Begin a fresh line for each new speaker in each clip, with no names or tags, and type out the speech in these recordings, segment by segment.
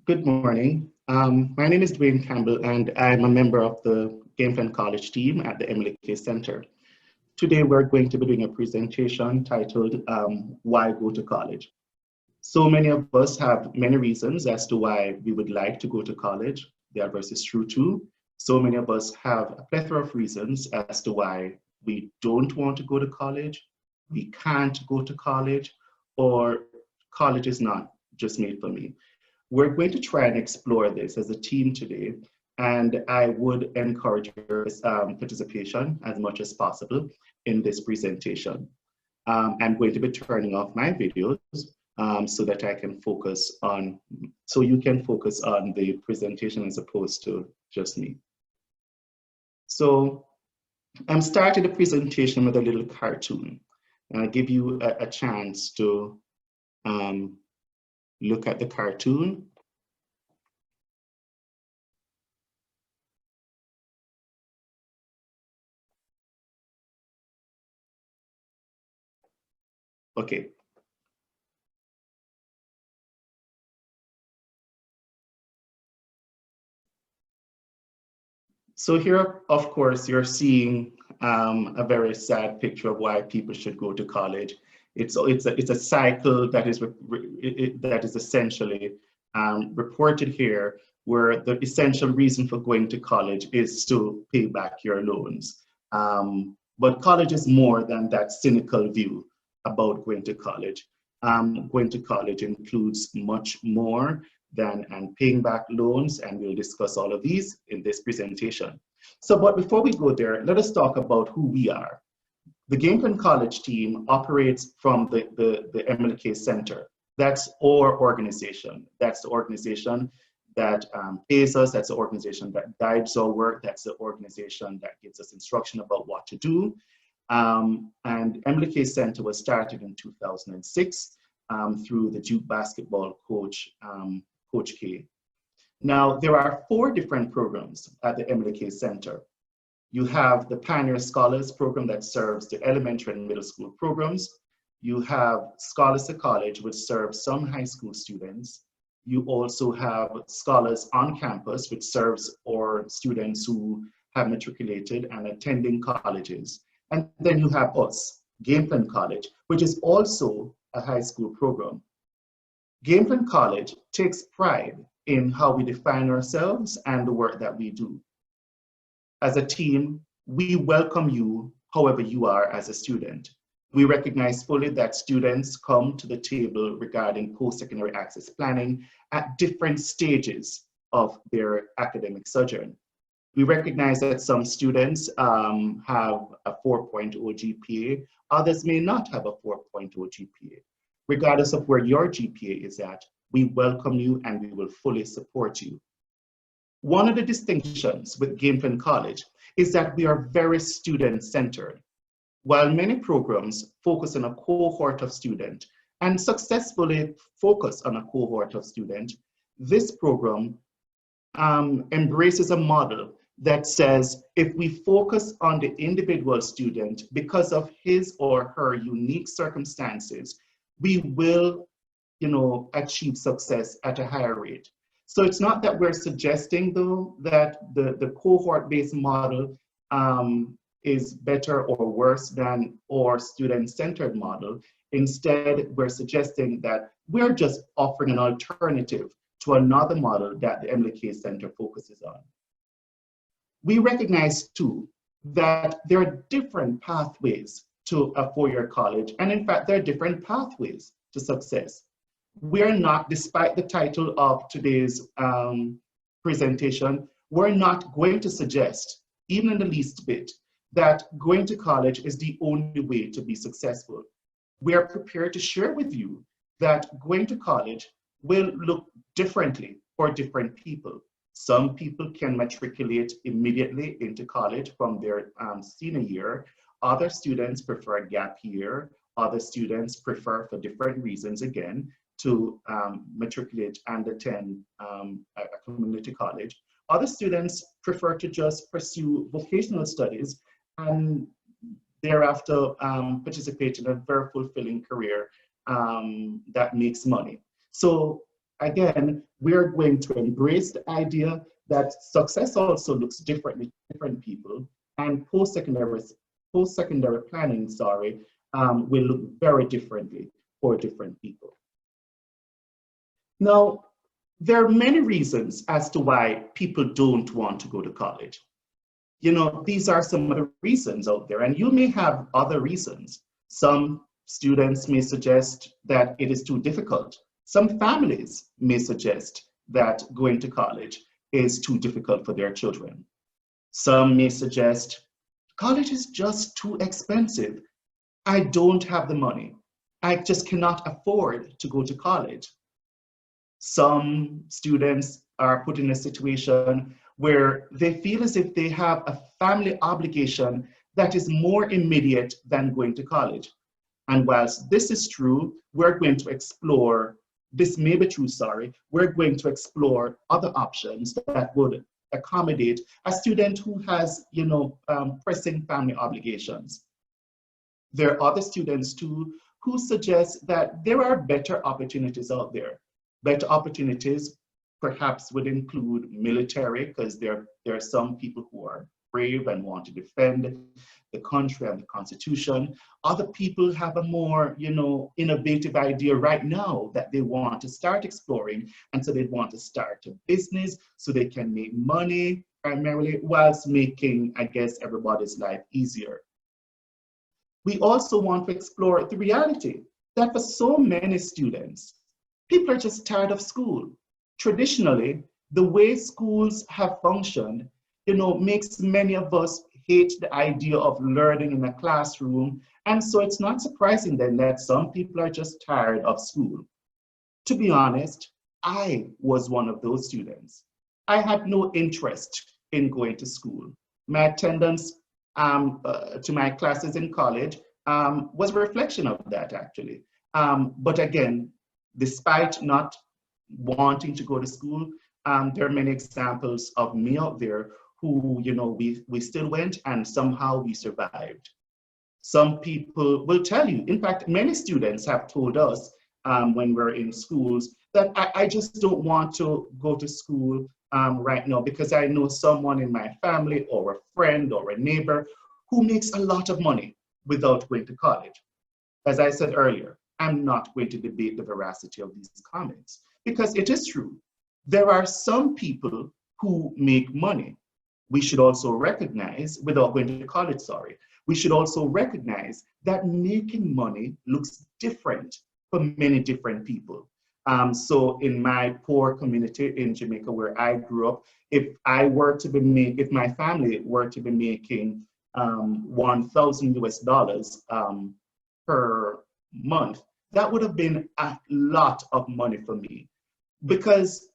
Good morning. My name is Dwayne Campbell, and I'm a member of the Gameplan College team at the Emily K Center. Today, we're going to be doing a presentation titled Why Go to College? So many of us have many reasons as to why we would like to go to college. The adverse is true too. So many of us have a plethora of reasons as to why we don't want to go to college, we can't go to college, or college is not just made for me. We're going to try and explore this as a team today, and I would encourage your participation as much as possible in this presentation. I'm going to be turning off my videos so that I can focus on, so you can focus on the presentation as opposed to just me. So I'm starting the presentation with a little cartoon, and I'll give you a chance to look at the cartoon. Okay. So here, of course, you're seeing a very sad picture of why people should go to college. It's a cycle that is essentially reported here, where the essential reason for going to college is to pay back your loans. But college is more than that cynical view about going to college. Going to college includes much more than paying back loans, and we'll discuss all of these in this presentation. So, but before we go there, let us talk about who we are. The Gameplan College team operates from the Emily K Center. That's our organization. That's the organization that pays us. That's the organization that guides our work. That's the organization that gives us instruction about what to do. And Emily K Center was started in 2006 through the Duke basketball coach, Coach K. Now, there are 4 different programs at the Emily K Center. You have the Pioneer Scholars program that serves the elementary and middle school programs. You have Scholars to College, which serves some high school students. You also have Scholars on Campus, which serves our students who have matriculated and attending colleges. And then you have us, Gameplan College, which is also a high school program. Gameplan College takes pride in how we define ourselves and the work that we do. As a team, we welcome you however you are as a student. We recognize fully that students come to the table regarding post-secondary access planning at different stages of their academic sojourn. We recognize that some students have a 4.0 GPA, others may not have a 4.0 GPA. Regardless of where your GPA is at, we welcome you and we will fully support you. One of the distinctions with Gameplan College is that we are very student-centered. While many programs focus on a cohort of students and successfully focus on a cohort of students, this program embraces a model that says if we focus on the individual student because of his or her unique circumstances, we will, achieve success at a higher rate. So it's not that we're suggesting, though, that the cohort-based model is better or worse than our student-centered model. Instead, we're suggesting that we're just offering an alternative to another model that the Emily K Center focuses on. We recognize, too, that there are different pathways to a 4-year college, and in fact, there are different pathways to success. We're not, despite the title of today's presentation, we're not going to suggest, even in the least bit, that going to college is the only way to be successful. We are prepared to share with you that going to college will look differently for different people. Some people can matriculate immediately into college from their senior year. Other students prefer a gap year. Other students prefer, for different reasons again, to matriculate and attend a community college. Other students prefer to just pursue vocational studies and thereafter participate in a very fulfilling career that makes money. So again, we're going to embrace the idea that success also looks differently to different people, and post-secondary planning, sorry, will look very differently for different people. Now, there are many reasons as to why people don't want to go to college. You know, these are some of the reasons out there, and you may have other reasons. Some students may suggest that it is too difficult. Some families may suggest that going to college is too difficult for their children. Some may suggest college is just too expensive. I don't have the money. I just cannot afford to go to college. Some students are put in a situation where they feel as if they have a family obligation that is more immediate than going to college. And whilst this is true, we're going to explore, this may be true, sorry, we're going to explore other options that would accommodate a student who has, you know, pressing family obligations. There are other students too who suggest that there are better opportunities out there. Better opportunities perhaps would include military, because there are some people who are brave and want to defend the country and the Constitution. Other people have a more, you know, innovative idea right now that they want to start exploring, and so they want to start a business so they can make money primarily, whilst making, I guess, everybody's life easier. We also want to explore the reality that for so many students, people are just tired of school. Traditionally, the way schools have functioned, you know, makes many of us hate the idea of learning in a classroom. And so it's not surprising then that some people are just tired of school. To be honest, I was one of those students. I had no interest in going to school. My attendance to my classes in college was a reflection of that, actually. But again, despite not wanting to go to school, there are many examples of me out there who, you know, we still went and somehow we survived. Some people will tell you, in fact, many students have told us when we're in schools that I just don't want to go to school right now because I know someone in my family or a friend or a neighbor who makes a lot of money without going to college. As I said earlier, I'm not going to debate the veracity of these comments because it is true. There are some people who make money. We should also recognize, without going to college, sorry, we should also recognize that making money looks different for many different people. So in my poor community in Jamaica where I grew up, if my family were to be making 1,000 US dollars per month, that would have been a lot of money for me. Because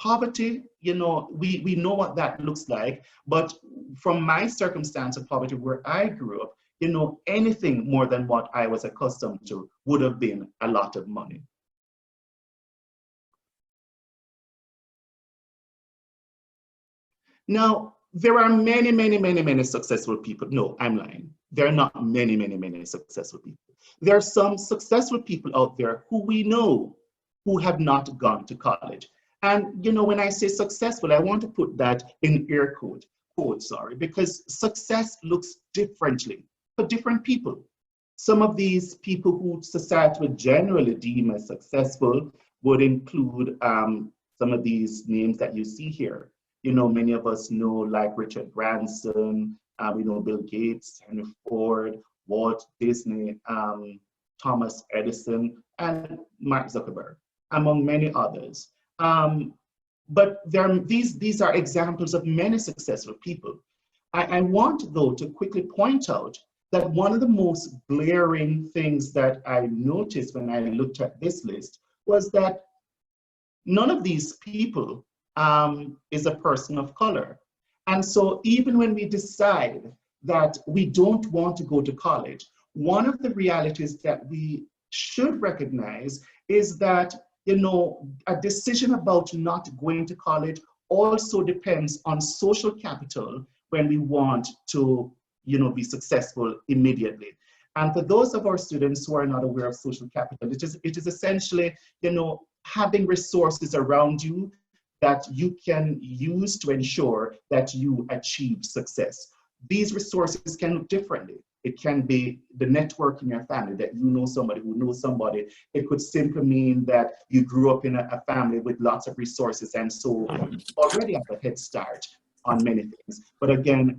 poverty, you know, we know what that looks like, but from my circumstance of poverty where I grew up, you know, anything more than what I was accustomed to would have been a lot of money. Now, there are many, many, many, many successful people. No, I'm lying. There are not many, many, many successful people. There are some successful people out there who we know who have not gone to college. And, you know, when I say successful, I want to put that in air quote, sorry, because success looks differently for different people. Some of these people who society would generally deem as successful would include some of these names that you see here. You know, many of us know like Richard Branson, we know Bill Gates, Henry Ford, Walt Disney, Thomas Edison, and Mark Zuckerberg, among many others. But these are examples of many successful people. I want, though, to quickly point out that one of the most glaring things that I noticed when I looked at this list was that none of these people is a person of color. And so even when we decide that we don't want to go to college, one of the realities that we should recognize is that, you know, a decision about not going to college also depends on social capital when we want to, you know, be successful immediately. And for those of our students who are not aware of social capital, it is essentially, you know, having resources around you that you can use to ensure that you achieve success. These resources can look differently. It can be the network in your family, that you know somebody who knows somebody. It could simply mean that you grew up in a family with lots of resources, and so you already have a head start on many things. But again,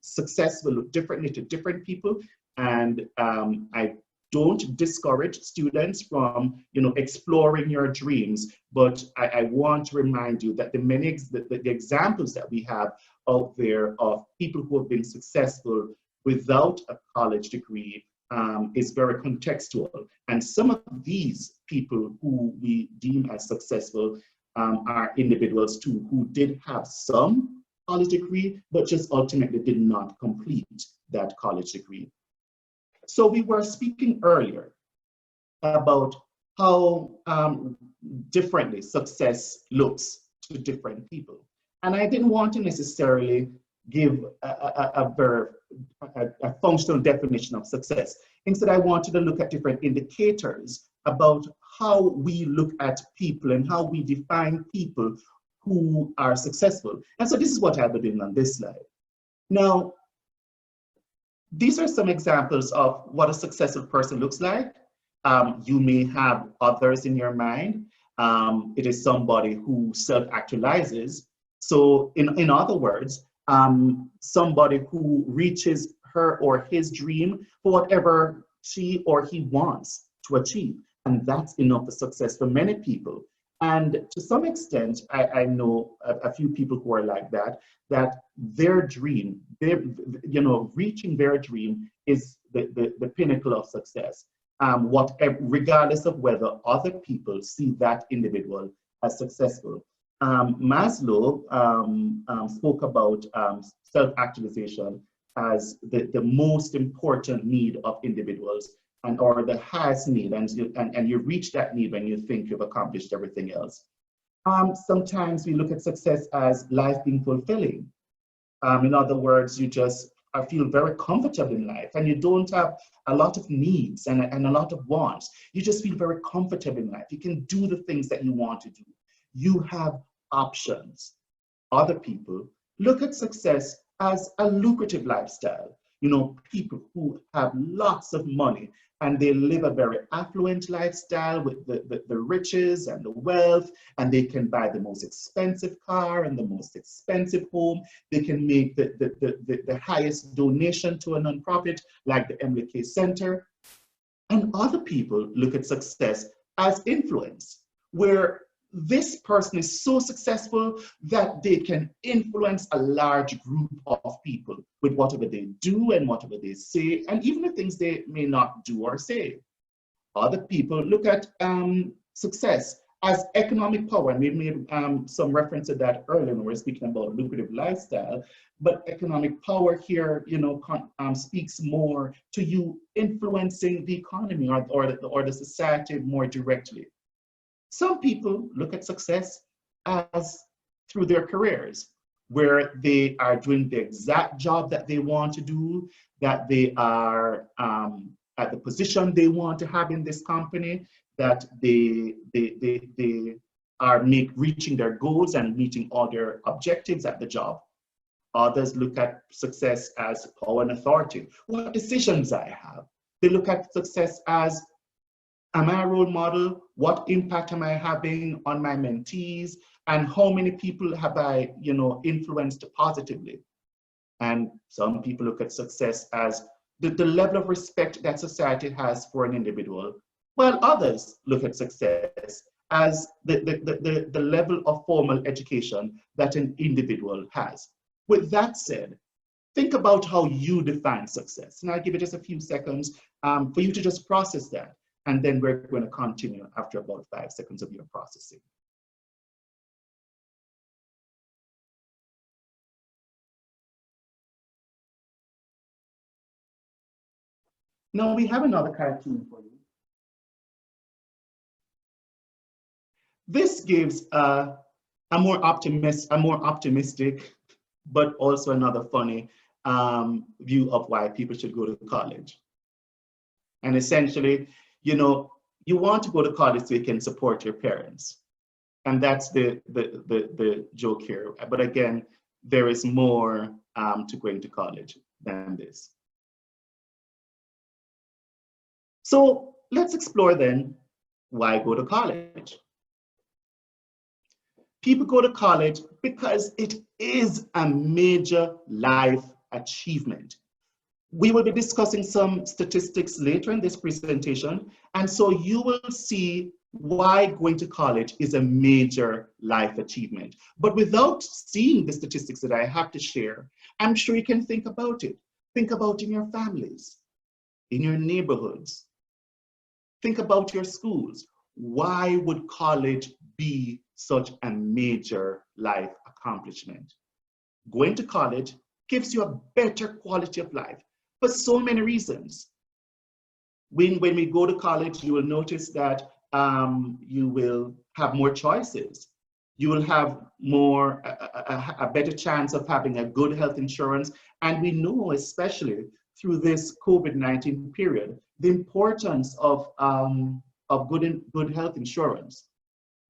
success will look differently to different people, and I don't discourage students from, exploring your dreams, but I want to remind you that the examples that we have out there of people who have been successful without a college degree is very contextual. And some of these people who we deem as successful are individuals too who did have some college degree, but just ultimately did not complete that college degree. So we were speaking earlier about how differently success looks to different people. And I didn't want to necessarily give a functional definition of success. Instead, I wanted to look at different indicators about how we look at people and how we define people who are successful. And so this is what I'll be doing on this slide. Now, these are some examples of what a successful person looks like. You may have others in your mind. It is somebody who self-actualizes. So in other words, somebody who reaches her or his dream for whatever she or he wants to achieve. And that's enough for success for many people. And to some extent, I know a few people who are like that their dream, reaching their dream is the pinnacle of success. Regardless of whether other people see that individual as successful. Maslow spoke about self-actualization as the most important need of individuals, or the highest need, and you reach that need when you think you've accomplished everything else. Sometimes we look at success as life being fulfilling. In other words, you just feel very comfortable in life, and you don't have a lot of needs and a lot of wants. You just feel very comfortable in life. You can do the things that you want to do. You have options. Other people look at success as a lucrative lifestyle. People who have lots of money and they live a very affluent lifestyle with the riches and the wealth, and they can buy the most expensive car and the most expensive home. They can make the highest donation to a nonprofit like the Emily K Center. And other people look at success as influence, where this person is so successful that they can influence a large group of people with whatever they do and whatever they say, and even the things they may not do or say. Other people look at success as economic power, and we made some reference to that earlier when we were speaking about lucrative lifestyle. But economic power here, speaks more to you influencing the economy or the society more directly. Some people look at success as through their careers, where they are doing the exact job that they want to do, that they are at the position they want to have in this company, that they are reaching their goals and meeting all their objectives at the job. Others look at success as power and authority. What decisions I have. They look at success as, am I a role model? What impact am I having on my mentees? And how many people have I, influenced positively? And some people look at success as the level of respect that society has for an individual, while others look at success as the level of formal education that an individual has. With that said, think about how you define success. And I'll give you just a few seconds for you to just process that. And then we're going to continue after about 5 seconds of your processing. Now we have another cartoon for you. This gives a more optimistic, but also another funny view of why people should go to college. And essentially, You want to go to college so you can support your parents. And that's the joke here. But again, there is more to going to college than this. So let's explore then, why go to college? People go to college because it is a major life achievement. We will be discussing some statistics later in this presentation, and so you will see why going to college is a major life achievement. But without seeing the statistics that I have to share, I'm sure you can think about it. Think about in your families, in your neighborhoods. Think about your schools. Why would college be such a major life accomplishment? Going to college gives you a better quality of life for so many reasons. When we go to college, you will notice that you will have more choices. You will have a better chance of having a good health insurance. And we know, especially through this COVID-19 period, the importance of good health insurance.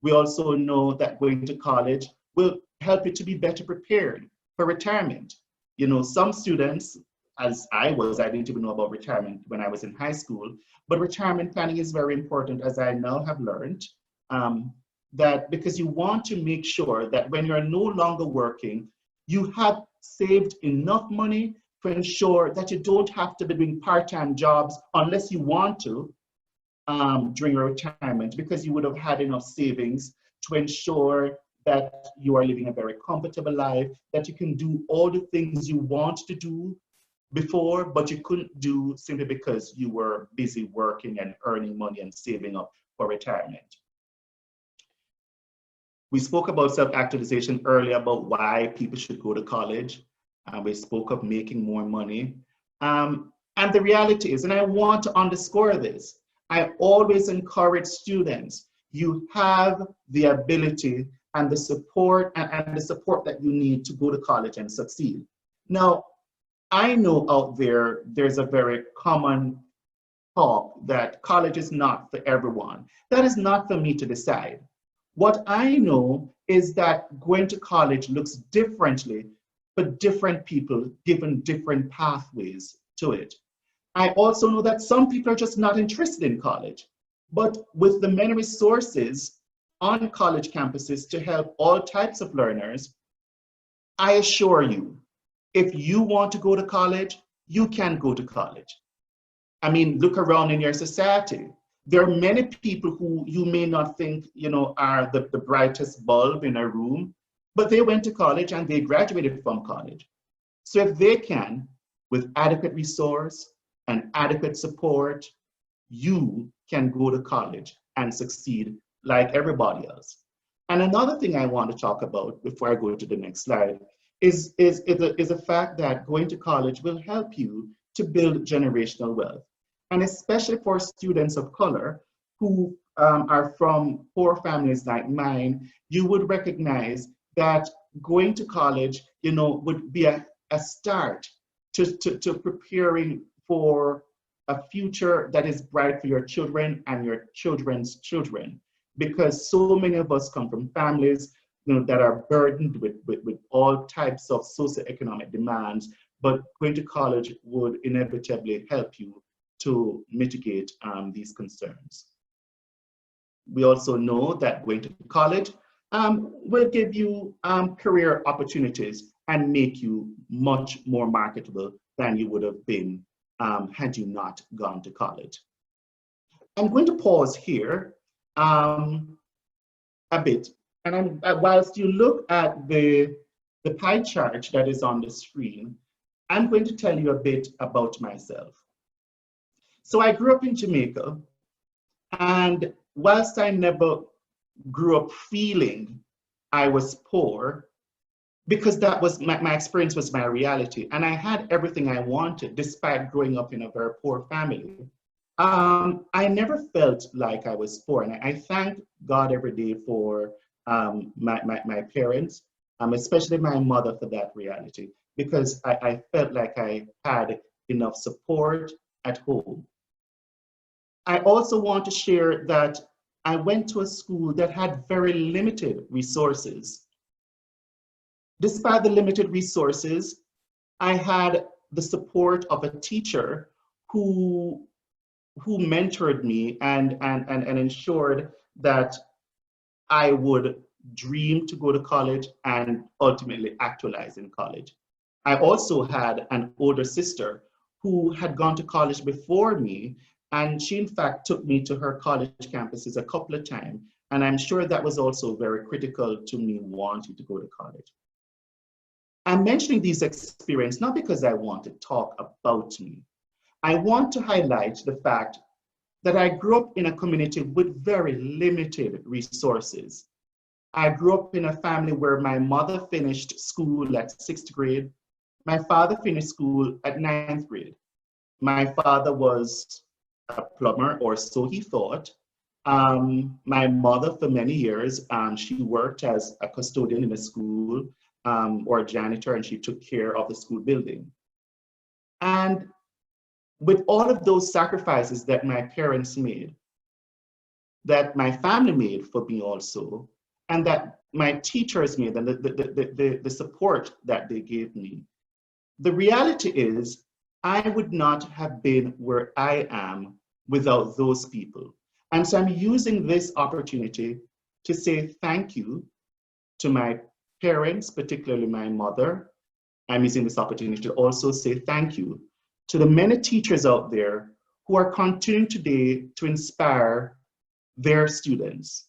We also know that going to college will help you to be better prepared for retirement. You know, some students, as I didn't even know about retirement when I was in high school, but retirement planning is very important, as I now have learned, that because you want to make sure that when you're no longer working, you have saved enough money to ensure that you don't have to be doing part-time jobs unless you want to during your retirement, because you would have had enough savings to ensure that you are living a very comfortable life, that you can do all the things you want to do before, but you couldn't do simply because you were busy working and earning money and saving up for retirement. We spoke about self-actualization earlier, about why people should go to college. We spoke of making more money. And the reality is, and I want to underscore this, I always encourage students, you have the ability and the support and the support that you need to go to college and succeed. Now, I know out there, there's a very common talk that college is not for everyone. That is not for me to decide. What I know is that going to college looks differently for different people, given different pathways to it. I also know that some people are just not interested in college, but with the many resources on college campuses to help all types of learners, I assure you, if you want to go to college, you can go to college. I mean, look around in your society. There are many people who you may not think, you know, are the brightest bulb in a room, but they went to college and they graduated from college. So if they can, with adequate resource and adequate support, you can go to college and succeed like everybody else. And another thing I want to talk about before I go to the next slide is the fact that going to college will help you to build generational wealth. And especially for students of color who are from poor families like mine, you would recognize that going to college, you know, would be a start to preparing for a future that is bright for your children and your children's children. Because so many of us come from families, you know, that are burdened with all types of socioeconomic demands, but going to college would inevitably help you to mitigate these concerns. We also know that going to college will give you career opportunities and make you much more marketable than you would have been had you not gone to college. I'm going to pause here a bit. And whilst you look at the pie chart that is on the screen, I'm going to tell you a bit about myself. So I grew up in Jamaica, and whilst I never grew up feeling I was poor, because that was my experience was my reality, and I had everything I wanted despite growing up in a very poor family. I never felt like I was poor, and I thank God every day for my parents, especially my mother, for that reality, because I felt like I had enough support at home. I also want to share that I went to a school that had very limited resources. Despite the limited resources, I had the support of a teacher who mentored me and ensured that I would dream to go to college and ultimately actualize in college. I also had an older sister who had gone to college before me, and she in fact took me to her college campuses a couple of times. And I'm sure that was also very critical to me wanting to go to college. I'm mentioning these experiences not because I want to talk about me. I want to highlight the fact that I grew up in a community with very limited resources. I grew up in a family where my mother finished school at 6th grade. My father finished school at 9th grade. My father was a plumber, or so he thought. My mother, for many years, she worked as a custodian in a school or a janitor, and she took care of the school building. And with all of those sacrifices that my parents made, that my family made for me also, and that my teachers made, and the support that they gave me, the reality is I would not have been where I am without those people. And so I'm using this opportunity to say thank you to my parents, particularly my mother. I'm using this opportunity to also say thank you to the many teachers out there who are continuing today to inspire their students.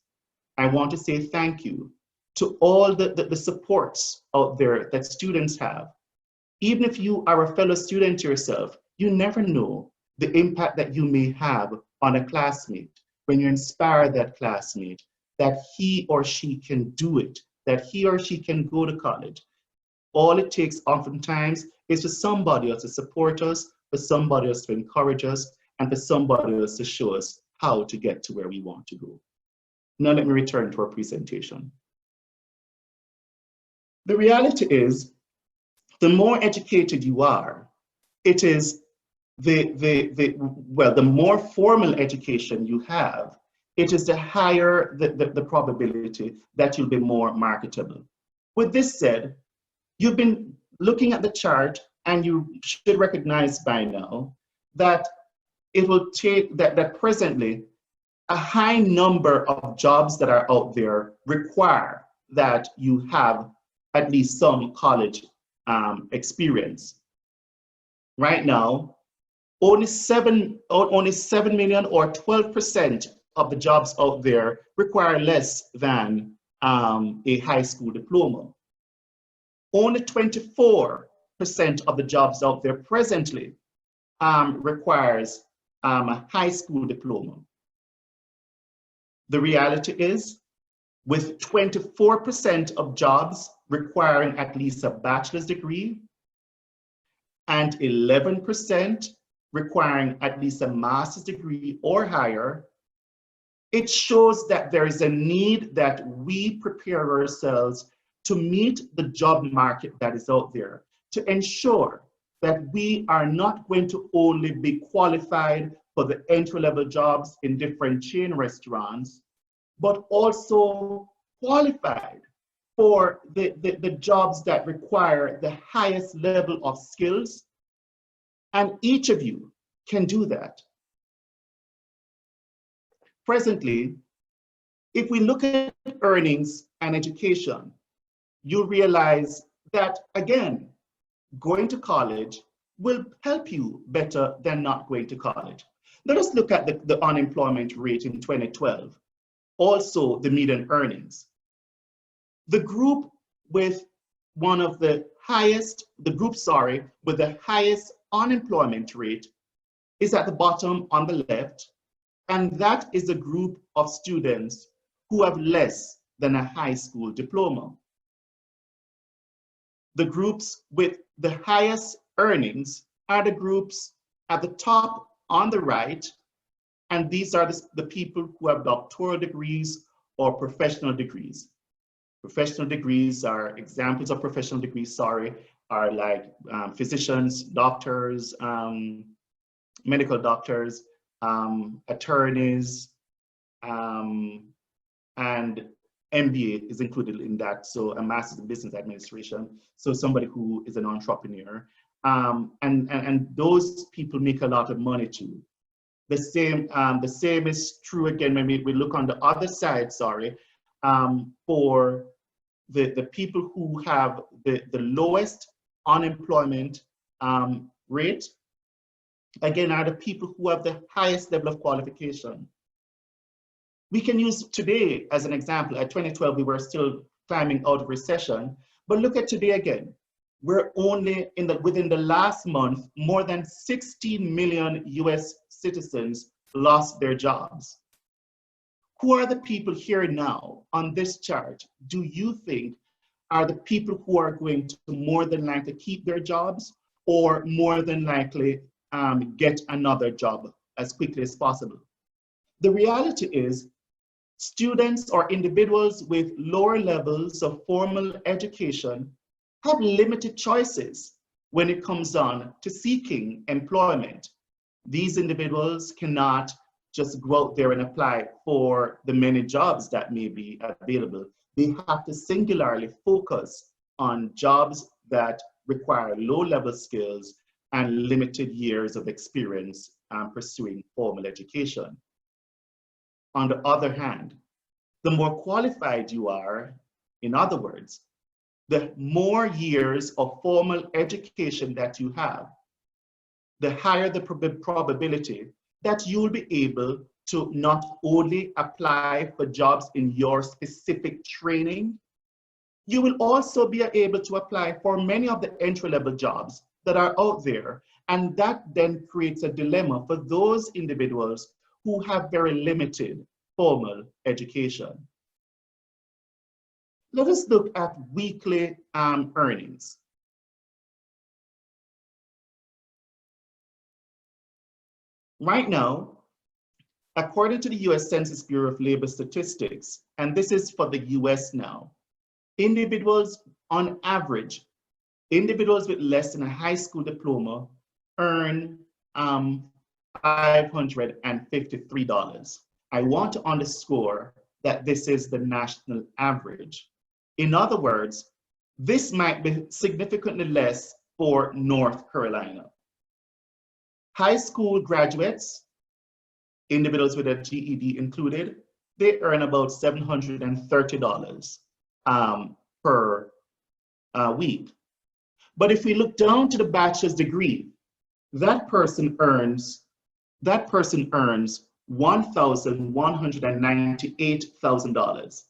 I want to say thank you to all the supports out there that students have. Even if you are a fellow student yourself, you never know the impact that you may have on a classmate when you inspire that classmate that he or she can do it, that he or she can go to college. All it takes oftentimes is for somebody else to support us, for somebody else to encourage us, and for somebody else to show us how to get to where we want to go. Now let me return to our presentation. The reality is, the more educated you are, it is the more formal education you have, it is the higher the probability that you'll be more marketable. With this said, you've been looking at the chart, and you should recognize by now that it will take that presently a high number of jobs that are out there require that you have at least some college experience. Right now, only 7 million or 12% of the jobs out there require less than a high school diploma. Only 24% of the jobs out there presently requires a high school diploma. The reality is, with 24% of jobs requiring at least a bachelor's degree and 11% requiring at least a master's degree or higher, it shows that there is a need that we prepare ourselves to meet the job market that is out there, to ensure that we are not going to only be qualified for the entry-level jobs in different chain restaurants, but also qualified for the jobs that require the highest level of skills. And each of you can do that. Presently, if we look at earnings and education, you'll realize that, again, going to college will help you better than not going to college. Let us look at the unemployment rate in 2012, also the median earnings. The group with with the highest unemployment rate is at the bottom on the left, and that is a group of students who have less than a high school diploma. The groups with the highest earnings are the groups at the top on the right, and these are the people who have doctoral degrees or professional degrees. Professional degrees are examples of professional degrees, are like physicians, doctors, medical doctors, attorneys, and MBA is included in that. So a master's in business administration. So somebody who is an entrepreneur. And those people make a lot of money too. The same is true again when we look on the other side, sorry, for the people who have the lowest unemployment rate, again, are the people who have the highest level of qualification. We can use today as an example. At 2012, we were still climbing out of recession, but look at today again. We're only within the last month, more than 16 million US citizens lost their jobs. Who are the people here now on this chart do you think are the people who are going to more than likely keep their jobs or more than likely get another job as quickly as possible? The reality is students or individuals with lower levels of formal education have limited choices when it comes on to seeking employment. These individuals cannot just go out there and apply for the many jobs that may be available. They have to singularly focus on jobs that require low-level skills and limited years of experience pursuing formal education. On the other hand, the more qualified you are, in other words, the more years of formal education that you have, the higher the probability that you'll be able to not only apply for jobs in your specific training, you will also be able to apply for many of the entry-level jobs that are out there. And that then creates a dilemma for those individuals who have very limited formal education. Let us look at weekly earnings. Right now, according to the US Census Bureau of Labor Statistics, and this is for the US now, individuals on average, individuals with less than a high school diploma earn $553. I want to underscore that this is the national average. In other words, this might be significantly less for North Carolina. High school graduates, individuals with a GED included, they earn about $730 per week. But if we look down to the bachelor's degree, that person earns $1,198,000.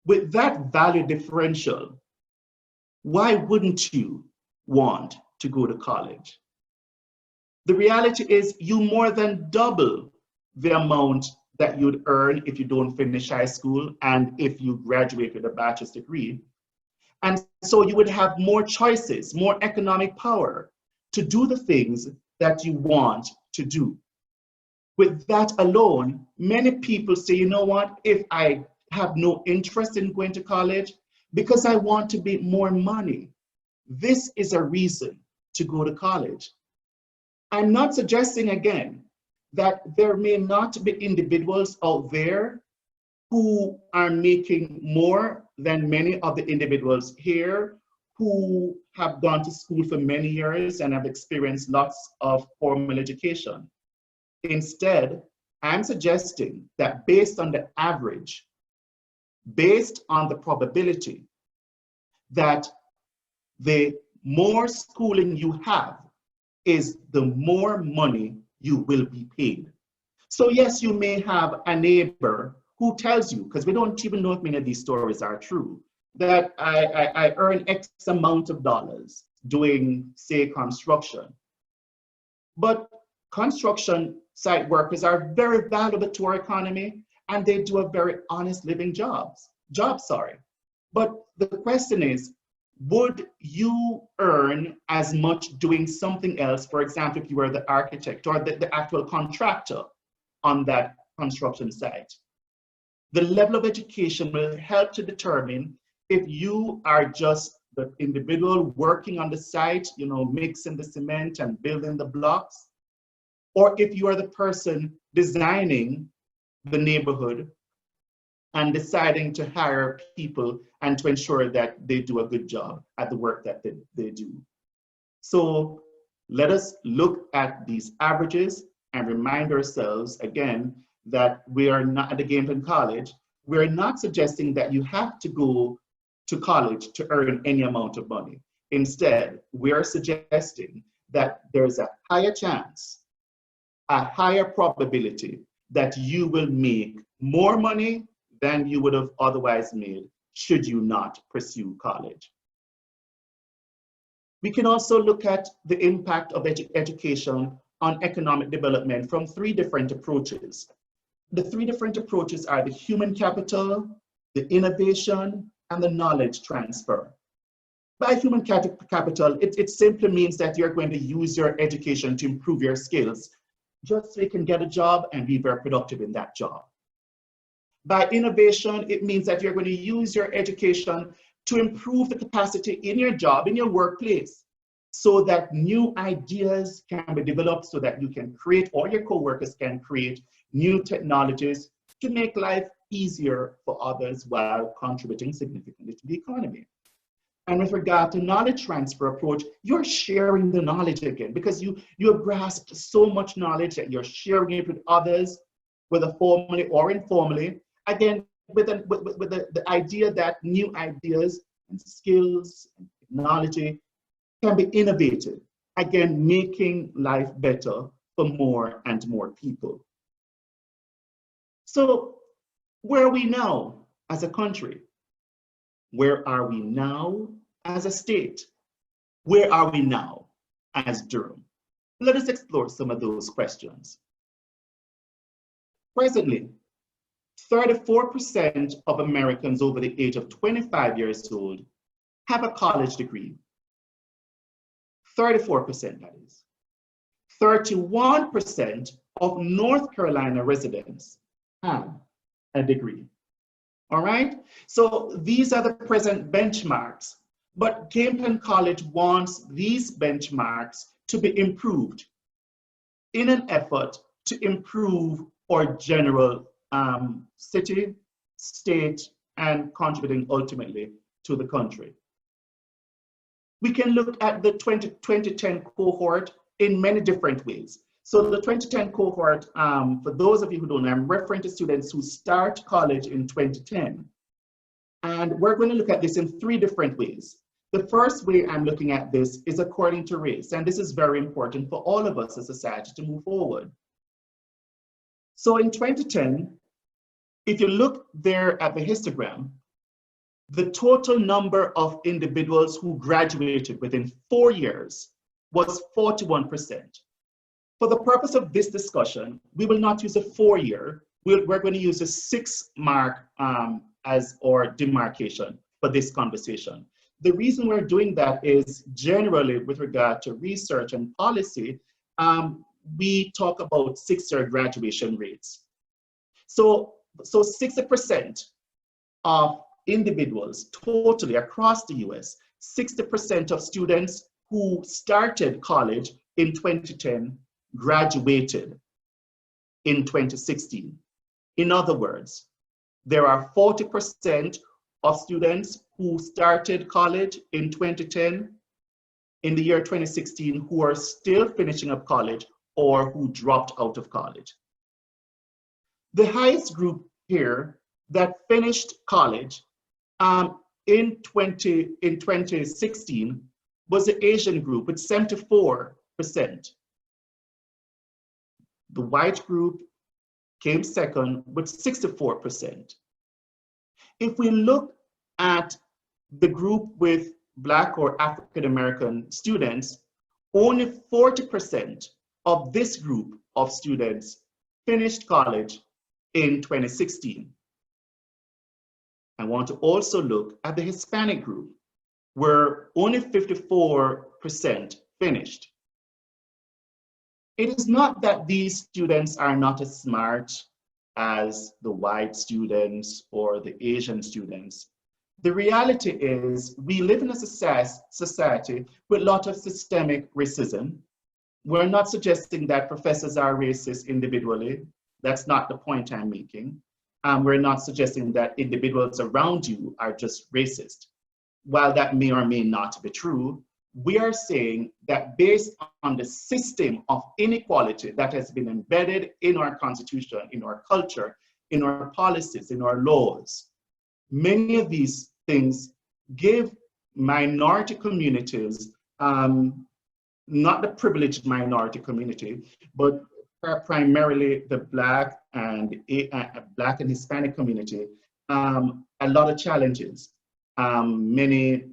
With that value differential, why wouldn't you want to go to college? The reality is you more than double the amount that you'd earn if you don't finish high school and if you graduate with a bachelor's degree. And so you would have more choices, more economic power to do the things that you want to do. With that alone, many people say, you know what, if I have no interest in going to college because I want to make more money, this is a reason to go to college. I'm not suggesting again that there may not be individuals out there who are making more than many of the individuals here who have gone to school for many years and have experienced lots of formal education. Instead, I'm suggesting that based on the average, based on the probability that the more schooling you have is the more money you will be paid. So yes, you may have a neighbor who tells you, because we don't even know if many of these stories are true, that I earn X amount of dollars doing, say, construction. But construction site workers are very valuable to our economy and they do a very honest living job. But the question is, would you earn as much doing something else? For example, if you were the architect or the actual contractor on that construction site. The level of education will help to determine if you are just the individual working on the site, you know, mixing the cement and building the blocks, or if you are the person designing the neighborhood and deciding to hire people and to ensure that they do a good job at the work that they do. So let us look at these averages and remind ourselves again that we are not at the Gameplan College. We're not suggesting that you have to go to college to earn any amount of money. Instead, we are suggesting that there's a higher chance, a higher probability that you will make more money than you would have otherwise made should you not pursue college. We can also look at the impact of education on economic development from three different approaches. The three different approaches are the human capital, the innovation, and the knowledge transfer. By human capital, it simply means that you're going to use your education to improve your skills just so you can get a job and be very productive in that job. By innovation, it means that you're going to use your education to improve the capacity in your job, in your workplace, so that new ideas can be developed so that you can create, or your coworkers can create new technologies to make life easier for others while contributing significantly to the economy. And with regard to knowledge transfer approach, you're sharing the knowledge again, because you have grasped so much knowledge that you're sharing it with others, whether formally or informally, again, with the idea that new ideas and skills and technology can be innovated, again, making life better for more and more people. So where are we now as a country? Where are we now as a state? Where are we now as Durham? Let us explore some of those questions. Presently, 34% of Americans over the age of 25 years old have a college degree. 34%, that is. 31% of North Carolina residents have a degree. All right? So these are the present benchmarks, but Gameplan College wants these benchmarks to be improved in an effort to improve our general city, state, and contributing ultimately to the country. We can look at the 2010 cohort in many different ways. So the 2010 cohort, for those of you who don't know, I'm referring to students who start college in 2010. And we're going to look at this in three different ways. The first way I'm looking at this is according to race, and this is very important for all of us as a society to move forward. So in 2010, if you look there at the histogram, the total number of individuals who graduated within 4 years was 41%. For the purpose of this discussion, we will not use a 4-year, we're going to use a 6-mark as our demarcation for this conversation. The reason we're doing that is generally with regard to research and policy, we talk about 6-year graduation rates. So 60% of individuals totally across the US, 60% of students who started college in 2010 graduated in 2016. In other words, there are 40% of students who started college in 2010 in the year 2016 who are still finishing up college or who dropped out of college. The highest group here that finished college in 2016 was the Asian group with 74%. The white group came second with 64%. If we look at the group with Black or African American students, only 40% of this group of students finished college in 2016. I want to also look at the Hispanic group, where only 54% finished. It is not that these students are not as smart as the white students or the Asian students. The reality is we live in a society with a lot of systemic racism, we're not suggesting that professors are racist individually. That's not the point I'm making. We're not suggesting that individuals around you are just racist. While that may or may not be true, we are saying that based on the system of inequality that has been embedded in our constitution, in our culture, in our policies, in our laws, many of these things give minority communities, not the privileged minority community, but primarily the Black and Hispanic community, a lot of challenges. Many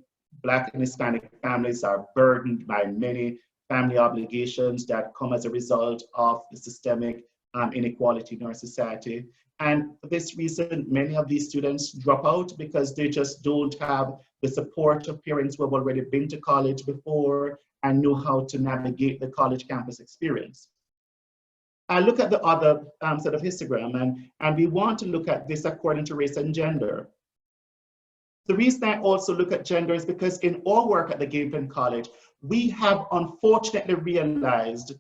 Black and Hispanic families are burdened by many family obligations that come as a result of the systemic inequality in our society. And for this reason, many of these students drop out because they just don't have the support of parents who have already been to college before and know how to navigate the college campus experience. I look at the other set of histogram, and we want to look at this according to race and gender. The reason I also look at gender is because in our work at the Gameton College, we have unfortunately realized,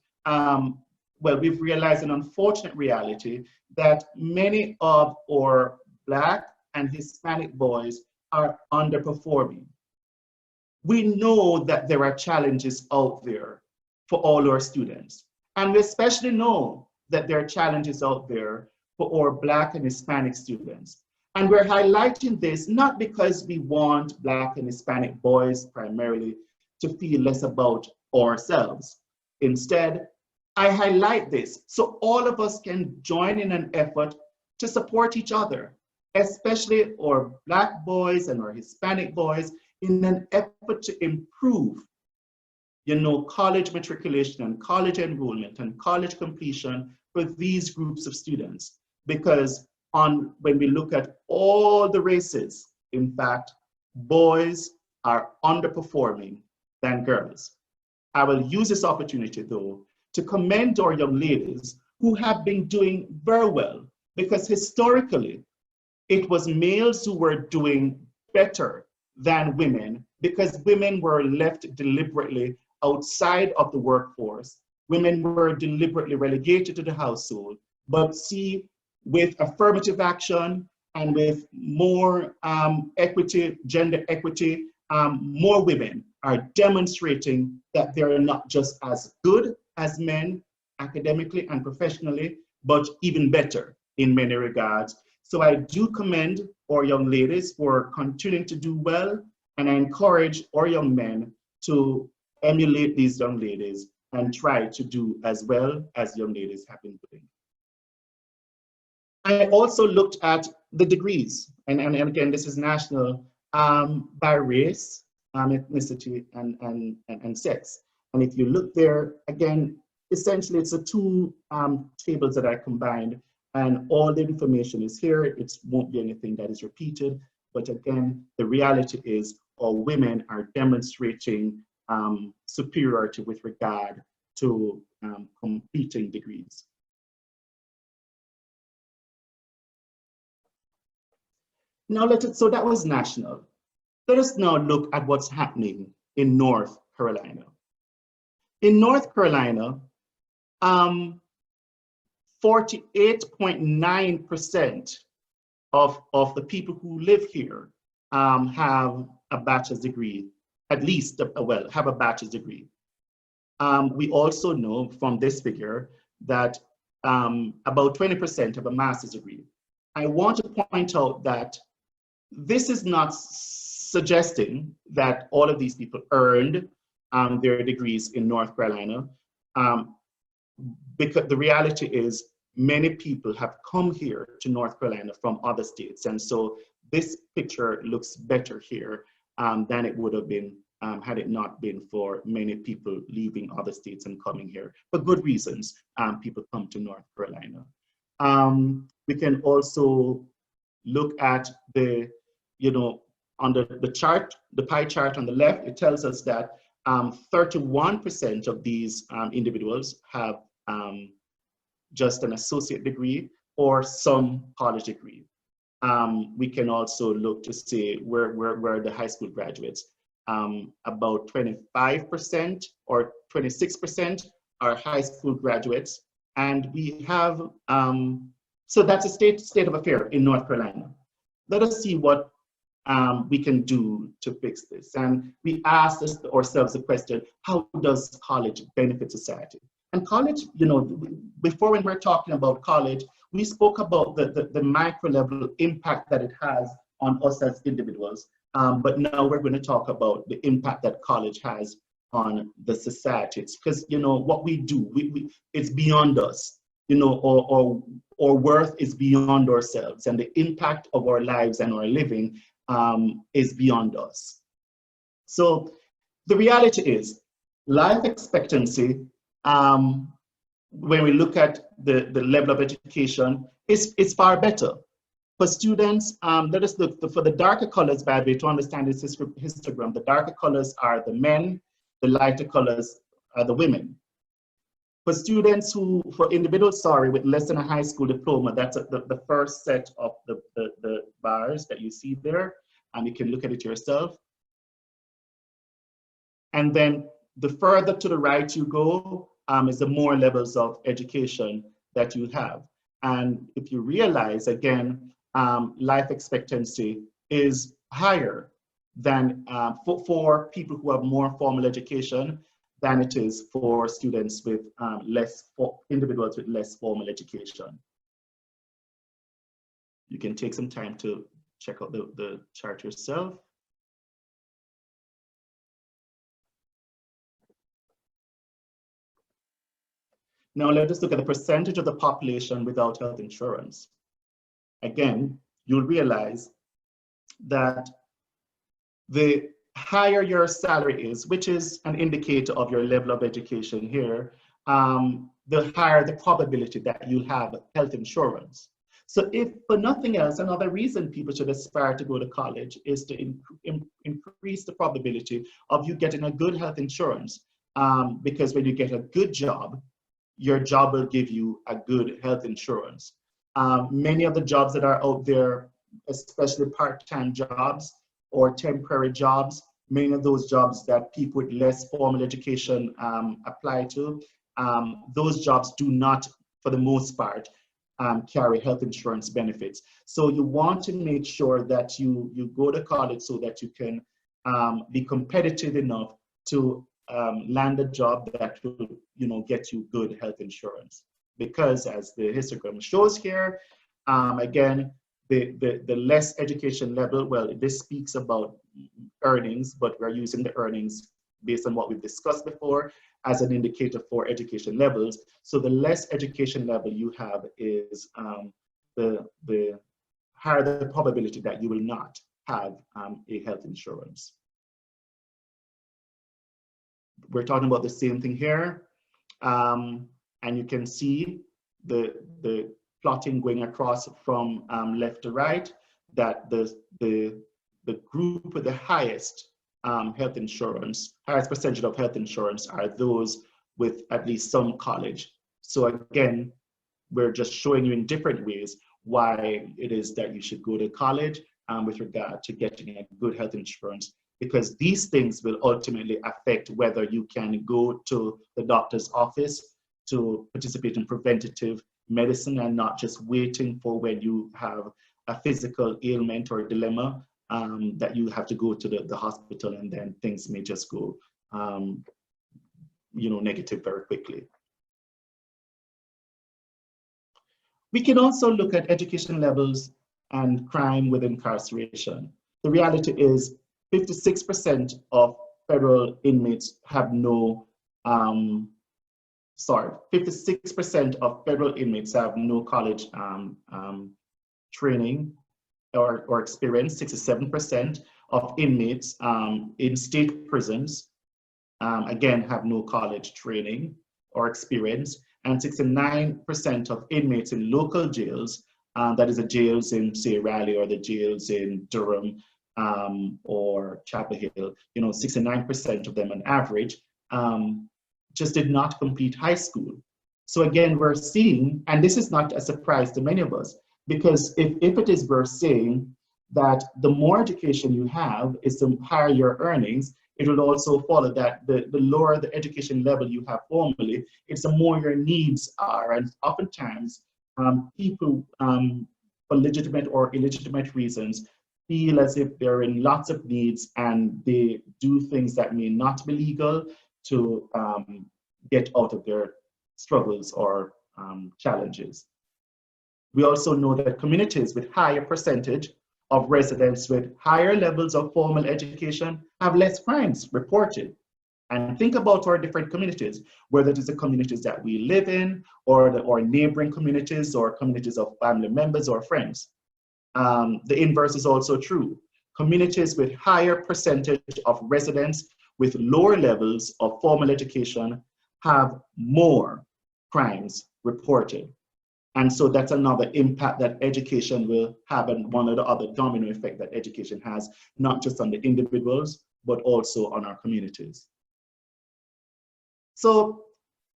we've realized an unfortunate reality that many of our Black and Hispanic boys are underperforming. We know that there are challenges out there for all our students. And we especially know that there are challenges out there for our Black and Hispanic students. And we're highlighting this not because we want Black and Hispanic boys primarily to feel less about ourselves. Instead, I highlight this so all of us can join in an effort to support each other, especially our Black boys and our Hispanic boys, in an effort to improve, college matriculation and college enrollment and college completion for these groups of students. Because when we look at all the races, in fact, boys are underperforming than girls. I will use this opportunity, though, to commend our young ladies who have been doing very well, because historically, it was males who were doing better than women because women were left deliberately outside of the workforce. Women were deliberately relegated to the household. But see, with affirmative action and with more equity, gender equity, more women are demonstrating that they're not just as good as men academically and professionally, but even better in many regards. So I do commend our young ladies for continuing to do well, and I encourage our young men to emulate these young ladies and try to do as well as young ladies have been doing. I also looked at the degrees, and again, this is national, by race, ethnicity, and sex. And if you look there, again, essentially it's the two tables that I combined, and all the information is here. It won't be anything that is repeated, but again, the reality is all women are demonstrating superiority with regard to completing degrees. Now so that was national. Let us now look at what's happening in North Carolina. In North Carolina, 48.9% of the people who live here have a bachelor's degree, at least, have a bachelor's degree. We also know from this figure that about 20% have a master's degree. I want to point out that this is not suggesting that all of these people earned their degrees in North Carolina, because the reality is many people have come here to North Carolina from other states. And so this picture looks better here than it would have been had it not been for many people leaving other states and coming here. For good reasons, people come to North Carolina. We can also look at the, on the chart, the pie chart on the left, it tells us that 31% of these individuals have just an associate degree or some college degree. We can also look to see where the high school graduates. About 25% or 26% are high school graduates, and we have, so that's a state of affair in North Carolina. Let us see what we can do to fix this. And we asked ourselves the question, how does college benefit society? And college, you know, before when we're talking about college, we spoke about the micro level impact that it has on us as individuals. But now we're going to talk about the impact that college has on the society. It's because, you know, what we do, it's beyond us, you know, our worth is beyond ourselves, and the impact of our lives and our living is beyond us. So the reality is life expectancy, when we look at the level of education, is far better. For students, let us look for the darker colors, by the way, to understand this histogram. The darker colors are the men, the lighter colors are the women. For students for individuals, with less than a high school diploma, that's the first set of the bars that you see there, and you can look at it yourself. And then the further to the right you go, is the more levels of education that you have. And if you realize, again, life expectancy is higher than for people who have more formal education than it is for students with individuals with less formal education. You can take some time to check out the chart yourself. Now let us look at the percentage of the population without health insurance. Again, you'll realize that the higher your salary is, which is an indicator of your level of education here, the higher the probability that you'll have health insurance. So if for nothing else, another reason people should aspire to go to college is to increase the probability of you getting a good health insurance. Because when you get a good job, your job will give you a good health insurance. Many of the jobs that are out there, especially part-time jobs or temporary jobs, many of those jobs that people with less formal education apply to, those jobs do not, for the most part, carry health insurance benefits. So you want to make sure that you go to college so that you can be competitive enough to land a job that will, you know, get you good health insurance. Because as the histogram shows here, again, the less education level, well, this speaks about earnings, but we're using the earnings based on what we've discussed before as an indicator for education levels. So the less education level you have is the higher the probability that you will not have a health insurance. We're talking about the same thing here. And you can see the plotting going across from left to right, that the group with the highest health insurance, highest percentage of health insurance are those with at least some college. So again, we're just showing you in different ways why it is that you should go to college with regard to getting a good health insurance, because these things will ultimately affect whether you can go to the doctor's office to participate in preventative medicine and not just waiting for when you have a physical ailment or a dilemma that you have to go to the hospital, and then things may just go you know, negative very quickly. We can also look at education levels and crime with incarceration. The reality is 56% of federal inmates have no 56% of federal inmates have no college training or experience. 67% of inmates in state prisons, again, have no college training or experience. And 69% of inmates in local jails, that is the jails in, say, Raleigh, or the jails in Durham or Chapel Hill, you know, 69% of them on average just did not complete high school. So again, we're seeing, and this is not a surprise to many of us, because if it is, we're saying that the more education you have is the higher your earnings, It will also follow that the lower the education level you have formally, it's the more your needs are. And oftentimes, people, for legitimate or illegitimate reasons, feel as if they're in lots of needs and they do things that may not be legal to get out of their struggles or challenges. We also know that communities with higher percentage of residents with higher levels of formal education have less crimes reported. And think about our different communities, whether it is the communities that we live in, or neighboring communities, or communities of family members or friends. The inverse is also true. Communities with higher percentage of residents with lower levels of formal education have more crimes reported. And so that's another impact that education will have, and one of the other domino effect that education has, not just on the individuals, but also on our communities. So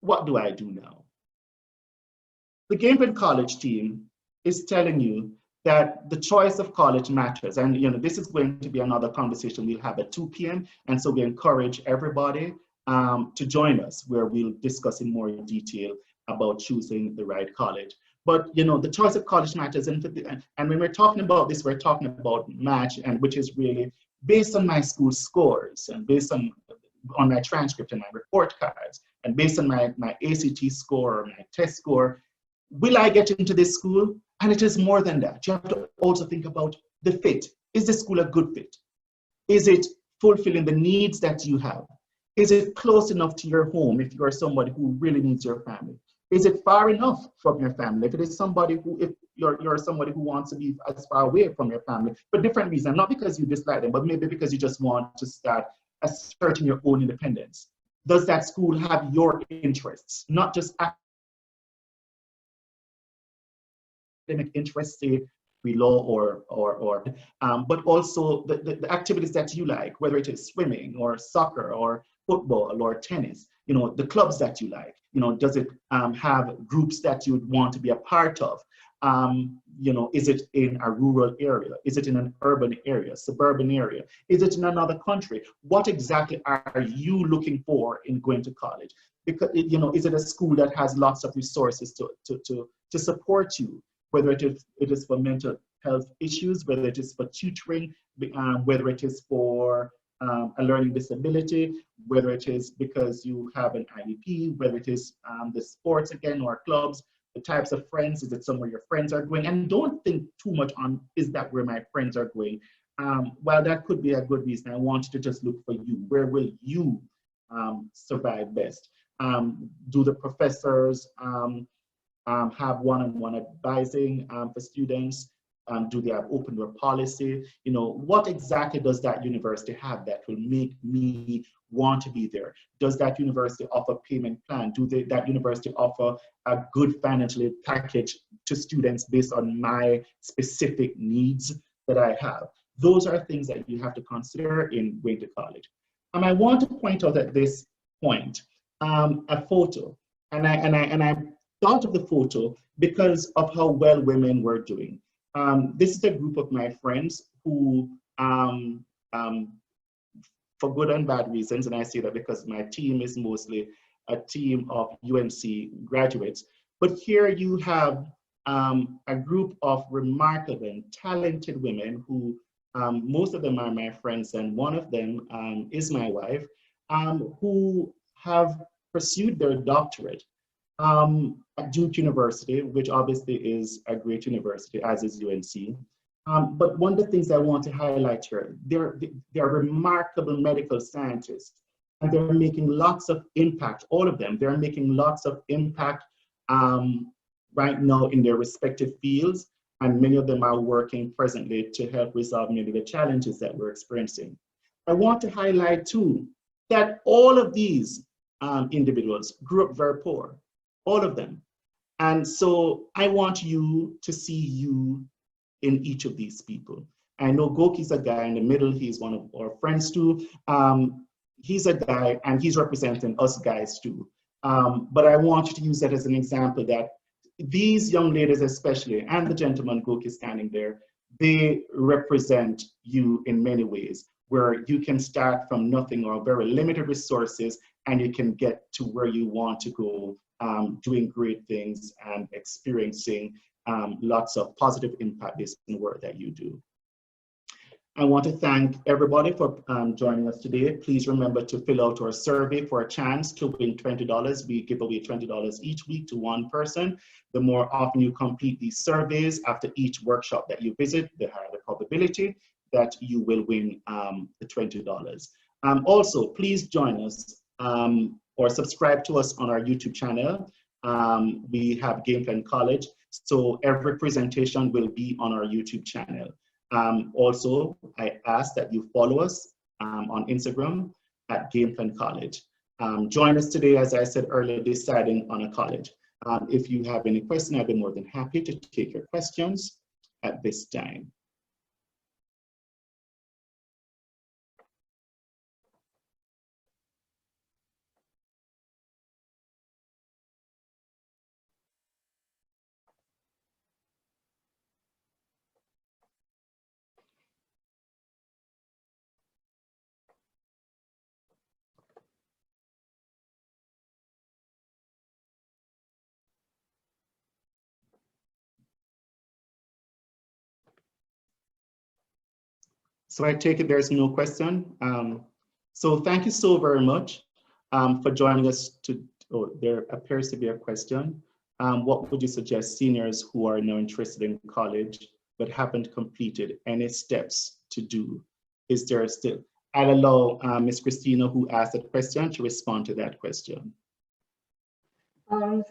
what do I do now? The Gameplan College team is telling you that the choice of college matters. And this is going to be another conversation we'll have at 2 p.m. And so we encourage everybody to join us, where we'll discuss in more detail about choosing the right college. But the choice of college matters, and when we're talking about this, we're talking about match, and which is really based on my school scores and based on my transcript and my report cards, and based on my ACT score or my test score. Will I get into this school? And it is more than that. You have to also think about the fit. Is the school a good fit? Is it fulfilling the needs that you have? Is it close enough to your home if you are somebody who really needs your family? Is it far enough from your family? If it is somebody who, if you're somebody who wants to be as far away from your family for different reasons, not because you dislike them, but maybe because you just want to start asserting your own independence. Does that school have your interests, not just academic interests, say law but also the activities that you like, whether it is swimming or soccer or football or tennis, the clubs that you like, does it have groups that you would want to be a part of? Is it in a rural area? Is it in an urban area, suburban area? Is it in another country? What exactly are you looking for in going to college? Because, is it a school that has lots of resources to support you? Whether it is for mental health issues, whether it is for tutoring, whether it is for a learning disability, whether it is because you have an IEP, whether it is the sports again or clubs, the types of friends, is it somewhere your friends are going? And don't think too much on, is that where my friends are going? While that could be a good reason, I want you to just look for you. Where will you survive best? Do the professors have one-on-one advising for students? Do they have open door policy? What exactly does that university have that will make me want to be there? Does that university offer payment plan? That university offer a good financial package to students based on my specific needs that I have? Those are things that you have to consider in going to college. And I want to point out at this point a photo, and I thought of the photo because of how well women were doing. This is a group of my friends who, for good and bad reasons, and I say that because my team is mostly a team of UNC graduates, but here you have a group of remarkable and talented women who, most of them are my friends, and one of them is my wife, who have pursued their doctorate at Duke University, which obviously is a great university, as is UNC. But one of the things I want to highlight here, they're remarkable medical scientists, and they're making lots of impact, all of them. They're making lots of impact right now in their respective fields, and many of them are working presently to help resolve many of the challenges that we're experiencing. I want to highlight too, that all of these individuals grew up very poor. All of them. And so I want you to see you in each of these people. I know Goki's a guy in the middle. He's one of our friends too. He's a guy and he's representing us guys too. But I want you to use that as an example that these young ladies especially, and the gentleman Goki standing there, they represent you in many ways. where you can start from nothing or very limited resources, and you can get to where you want to go, doing great things and experiencing lots of positive impact based on the work that you do. I want to thank everybody for joining us today. Please remember to fill out our survey for a chance to win $20. We give away $20 each week to one person. The more often you complete these surveys after each workshop that you visit, the higher the probability that you will win the $20. Also, please join us or subscribe to us on our YouTube channel. We have Game Plan College, so every presentation will be on our YouTube channel. Also, I ask that you follow us on Instagram at Game Plan College. Join us today, as I said earlier, deciding on a college. If you have any questions, I'd be more than happy to take your questions at this time. So I take it there's no question. So thank you so very much for joining us. There appears to be a question. What would you suggest seniors who are now interested in college but haven't completed any steps to do? Is there still? I'll allow Ms. Christina, who asked that question, to respond to that question.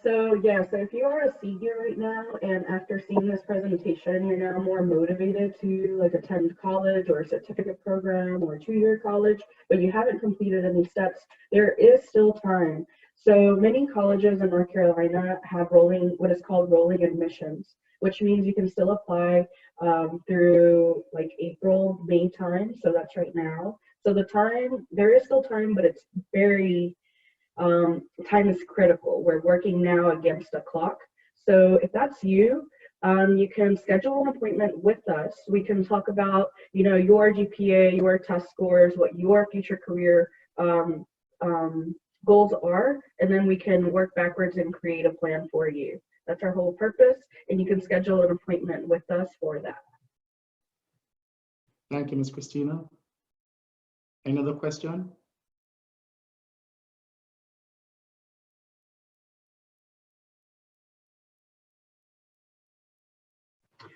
So if you are a senior right now, and after seeing this presentation, you're now more motivated to attend college or a certificate program or a two-year college, but you haven't completed any steps, there is still time. So many colleges in North Carolina have what is called rolling admissions, which means you can still apply through April, May time. So that's right now. So there is still time, but it's very time is critical. We're working now against a clock. So if that's you, you can schedule an appointment with us. We can talk about, your GPA, your test scores, what your future career goals are, and then we can work backwards and create a plan for you. That's our whole purpose, and you can schedule an appointment with us for that.
Thank you, Ms. Christina. Any other question?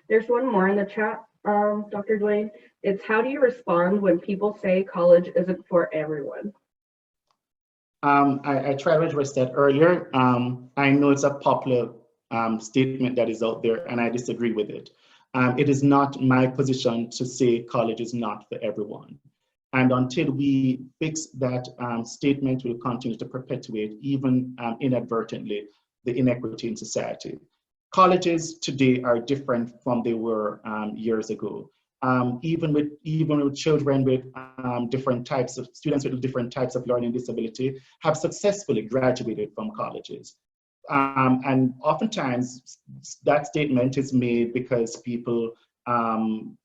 There's one more in the chat, Dr. Dwayne. It's, how do you respond when people say college isn't for everyone?
I tried to address that earlier. I know it's a popular statement that is out there, and I disagree with it. It is not my position to say college is not for everyone. And until we fix that statement, we'll continue to perpetuate, even inadvertently, the inequity in society. Colleges today are different from they were years ago. Even with children with different types of students with different types of learning disability have successfully graduated from colleges. And oftentimes that statement is made because people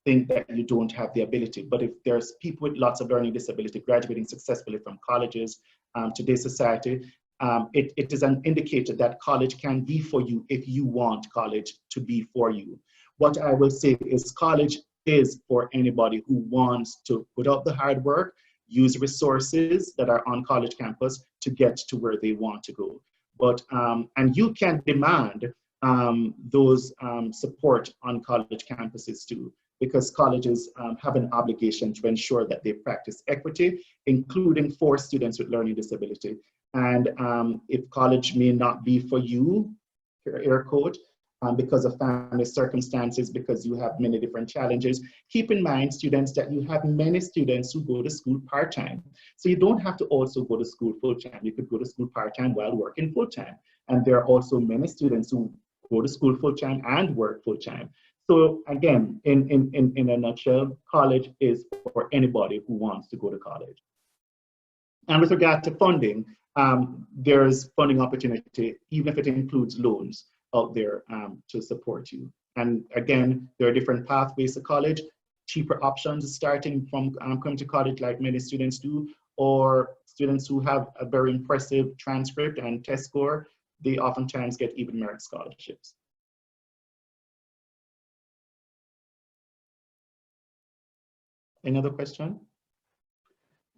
think that you don't have the ability. But if there's people with lots of learning disability graduating successfully from colleges, today's society, it is an indicator that college can be for you if you want college to be for you. What I will say is college is for anybody who wants to put up the hard work, use resources that are on college campus to get to where they want to go. But, and you can demand those support on college campuses too, because colleges have an obligation to ensure that they practice equity, including for students with learning disability. And if college may not be for you, air quote, because of family circumstances, because you have many different challenges, keep in mind, students, that you have many students who go to school part-time. So you don't have to also go to school full-time. You could go to school part-time while working full-time. And there are also many students who go to school full-time and work full-time. So again, in a nutshell, college is for anybody who wants to go to college. And with regard to funding, there's funding opportunity, even if it includes loans out there to support you. And again, there are different pathways to college. cheaper options starting from coming to college like many students do, or students who have a very impressive transcript and test score, they oftentimes get even merit scholarships. Any other question?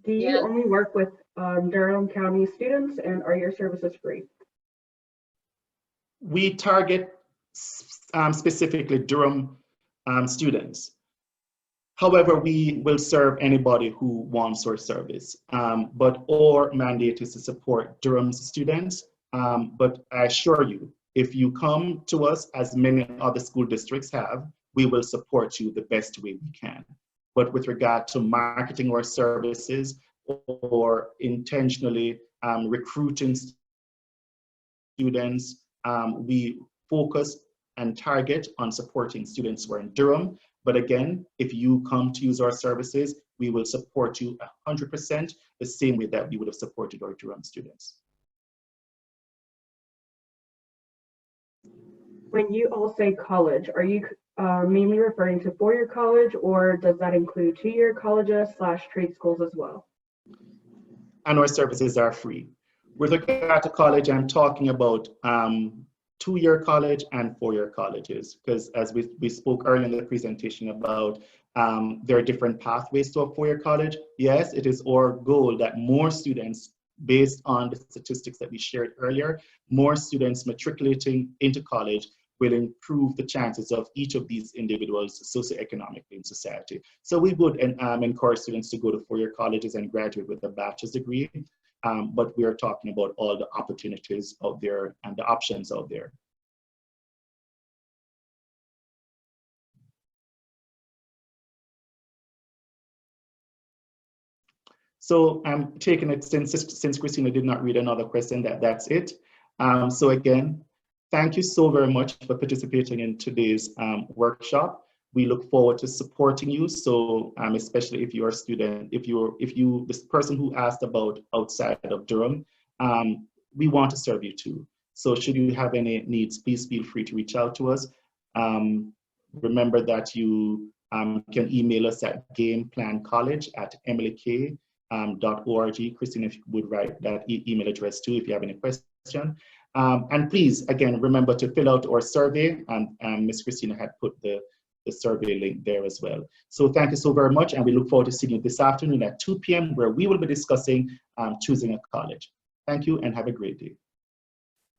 Do you only work with Durham County students, and are your services free?
We target specifically Durham students. However, we will serve anybody who wants our service, but our mandate is to support Durham's students. But I assure you, if you come to us, as many other school districts have, we will support you the best way we can. But with regard to marketing our services or intentionally recruiting students, we focus and target on supporting students who are in Durham. But again, if you come to use our services, we will support you 100% the same way that we would have supported our Durham students.
When you all say college, are you mainly referring to four-year college, or does that include two-year colleges / trade schools as well?
And our services are free. With regard to college, I'm talking about two-year college and four-year colleges, because as we spoke earlier in the presentation about there are different pathways to a four-year college. Yes, it is our goal that more students, based on the statistics that we shared earlier, more students matriculating into college will improve the chances of each of these individuals socioeconomically in society. So we would encourage students to go to four-year colleges and graduate with a bachelor's degree. But we are talking about all the opportunities out there and the options out there. So I'm taking it since Christina did not read another question, that's it. So again, thank you so very much for participating in today's workshop. We look forward to supporting you. So especially if you're a student, this person who asked about outside of Durham, we want to serve you too. So should you have any needs, please feel free to reach out to us. Remember that you can email us at gameplancollege@emilykay.org. Christine, if you would write that email address too, if you have any question. And please, again, remember to fill out our survey, and Ms. Christina had put the survey link there as well. So thank you so very much, and we look forward to seeing you this afternoon at 2 p.m. where we will be discussing choosing a college. Thank you and have a great day.